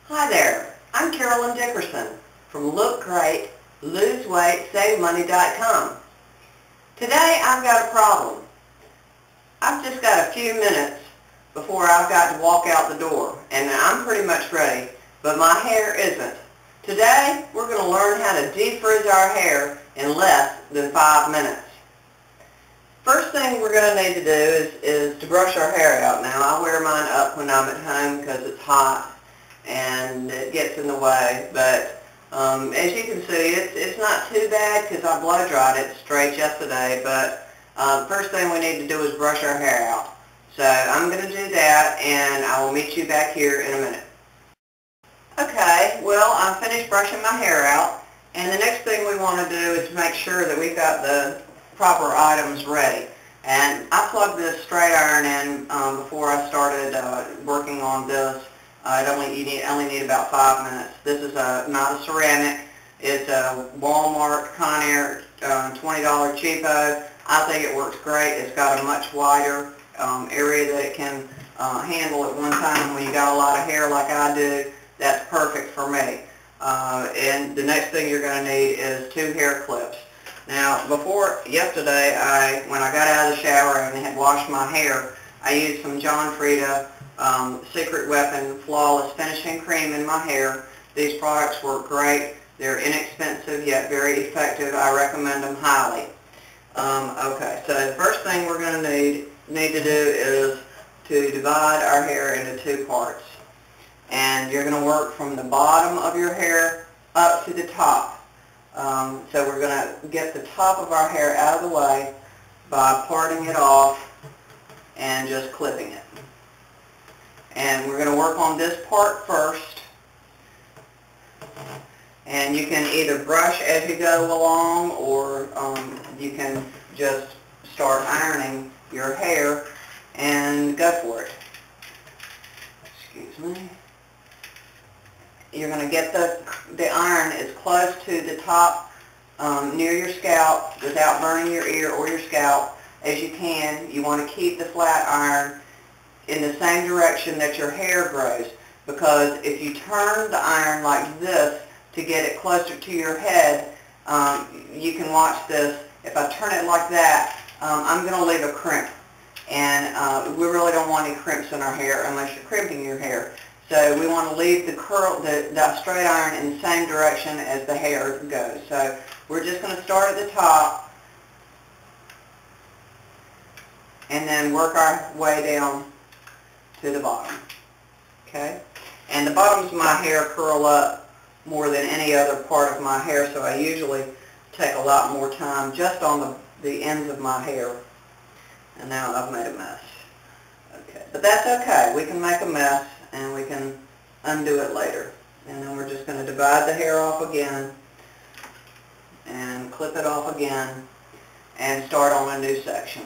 Hi there, I'm Carolyn Dickerson from Look Great, Lose Weight, Save Money.com. Today I've got a problem. I've just got a few minutes before I've got to walk out the door, and I'm pretty much ready, but my hair isn't. Today we're going to learn how to defrizz our hair in less than 5 minutes. First thing we're going to need to do is to brush our hair out. Now I wear mine up when I'm at home because it's hot and it gets in the way, but as you can see, it's not too bad because I blow dried it straight yesterday, but first thing we need to do is brush our hair out. So I'm going to do that, and I will meet you back here in a minute. Okay, well, I'm finished brushing my hair out, and the next thing we want to do is make sure that we've got the proper items ready. And I plugged this straight iron in before I started working on this. You only need about 5 minutes. This is not a ceramic. It's a Walmart Conair $20 cheapo. I think it works great. It's got a much wider area that it can handle at one time. When you got a lot of hair like I do, that's perfect for me. And the next thing you're going to need is 2 hair clips. Now, yesterday, when I got out of the shower and had washed my hair, I used some John Frieda Secret Weapon Flawless Finishing Cream in my hair. These products work great. They're inexpensive yet very effective. I recommend them highly. Okay, so the first thing we're going to need to do is to divide our hair into 2 parts. And you're going to work from the bottom of your hair up to the top. So we're going to get the top of our hair out of the way by parting it off and just clipping it. And we're going to work on this part first. And you can either brush as you go along, or you can just start ironing your hair and go for it. Excuse me. You're going to get the iron as close to the top near your scalp without burning your ear or your scalp as you can. You want to keep the flat iron in the same direction that your hair grows, because if you turn the iron like this to get it closer to your head, you can watch this. If I turn it like that, I'm going to leave a crimp, and we really don't want any crimps in our hair unless you're crimping your hair. So we want to leave the straight iron in the same direction as the hair goes. So we're just going to start at the top and then work our way down to the bottom. Okay? And the bottoms of my hair curl up more than any other part of my hair, so I usually take a lot more time just on the ends of my hair. And now I've made a mess. Okay, but that's okay. We can make a mess and we can undo it later. And then we're just going to divide the hair off again and clip it off again and start on a new section.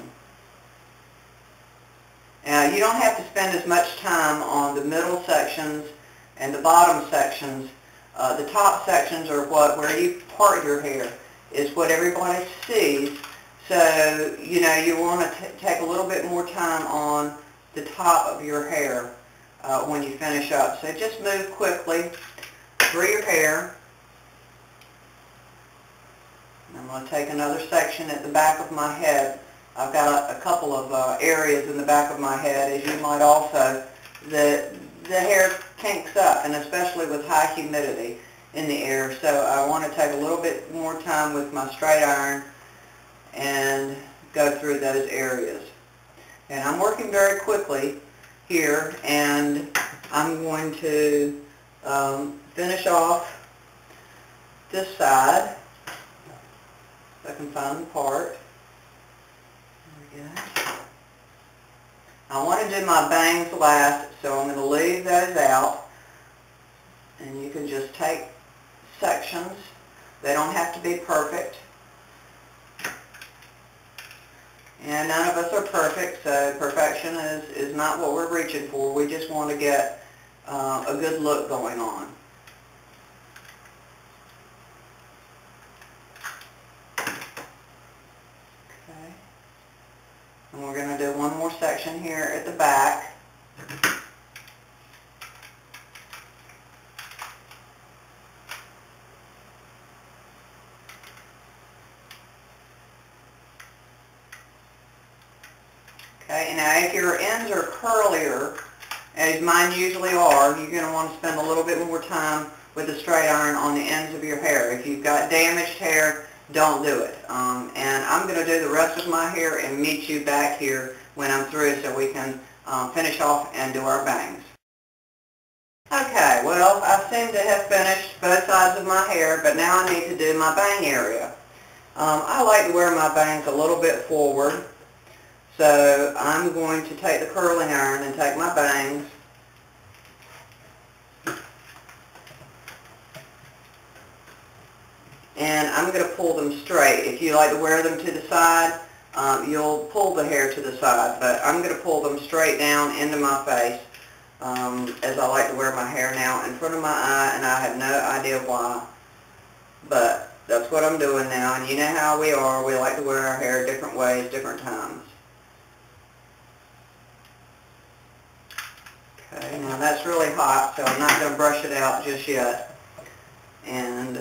Now, you don't have to spend as much time on the middle sections and the bottom sections. The top sections are where you part your hair, is what everybody sees. So, you want to take a little bit more time on the top of your hair when you finish up. So just move quickly through your hair. I'm going to take another section at the back of my head. I've got a couple of areas in the back of my head, as you might also, that the hair kinks up, and especially with high humidity in the air. So I want to take a little bit more time with my straight iron and go through those areas. And I'm working very quickly here, and I'm going to finish off this side, if I can find the part. There we go. I want to do my bangs last, so I'm going to leave those out, and you can just take sections. They don't have to be perfect. And none of us are perfect, so perfection is not what we're reaching for. We just want to get a good look going on. Okay. And we're going to do one more section here at the back. Okay, now if your ends are curlier, as mine usually are, you're going to want to spend a little bit more time with the straight iron on the ends of your hair. If you've got damaged hair, don't do it. And I'm going to do the rest of my hair and meet you back here when I'm through so we can finish off and do our bangs. Okay, well, I seem to have finished both sides of my hair, but now I need to do my bang area. I like to wear my bangs a little bit forward, so I'm going to take the curling iron and take my bangs and I'm going to pull them straight. If you like to wear them to the side, you'll pull the hair to the side, but I'm going to pull them straight down into my face, as I like to wear my hair now in front of my eye, and I have no idea why, but that's what I'm doing now. And you know how we are, we like to wear our hair different ways, different times. Okay, now that's really hot, so I'm not going to brush it out just yet. And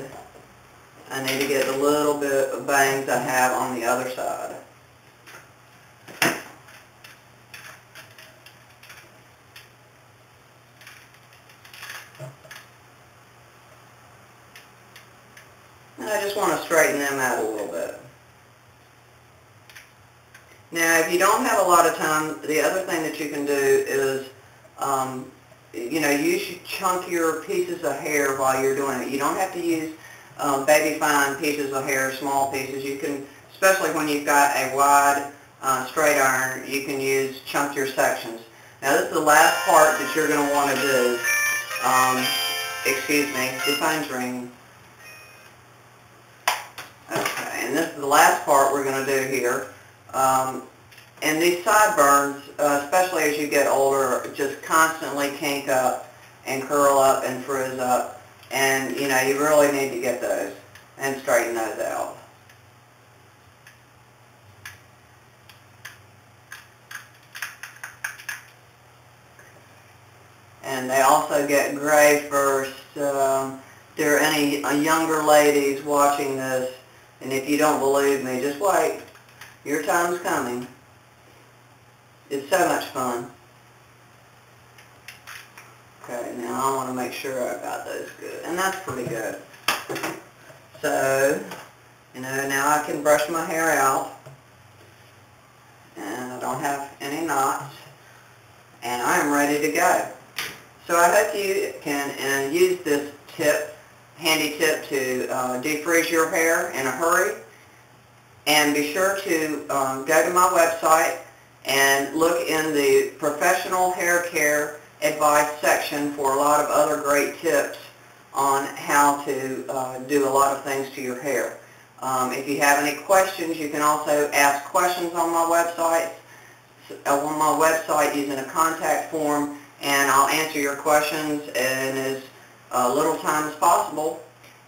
I need to get the little bit of bangs I have on the other side. And I just want to straighten them out a little bit. Now, if you don't have a lot of time, the other thing that you can do is, use chunkier pieces of hair while you're doing it. You don't have to use baby fine pieces of hair, small pieces. You can, especially when you've got a wide straight iron, you can use chunkier sections. Now, this is the last part that you're going to want to do. Excuse me, the phone's ringing. Okay, and this is the last part we're going to do here. And these sideburns, especially as you get older, just constantly kink up and curl up and frizz up. And, you really need to get those and straighten those out. And they also get gray first. There are any younger ladies watching this, and if you don't believe me, just wait. Your time's coming. It's so much fun. Okay, now I want to make sure I've got those good. And that's pretty good. So, now I can brush my hair out. And I don't have any knots. And I am ready to go. So I hope you can use this handy tip to defrizz your hair in a hurry. And be sure to go to my website and look in the professional hair care advice section for a lot of other great tips on how to do a lot of things to your hair. If you have any questions, you can also ask questions on my website. Using a contact form, and I'll answer your questions in as little time as possible.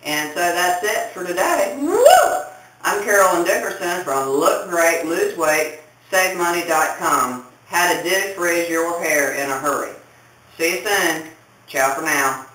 And so that's it for today. Woo! I'm Carolyn Dickerson from Look Great, Lose Weight, SaveMoney.com. How to defrizz your hair in a hurry. See you soon. Ciao for now.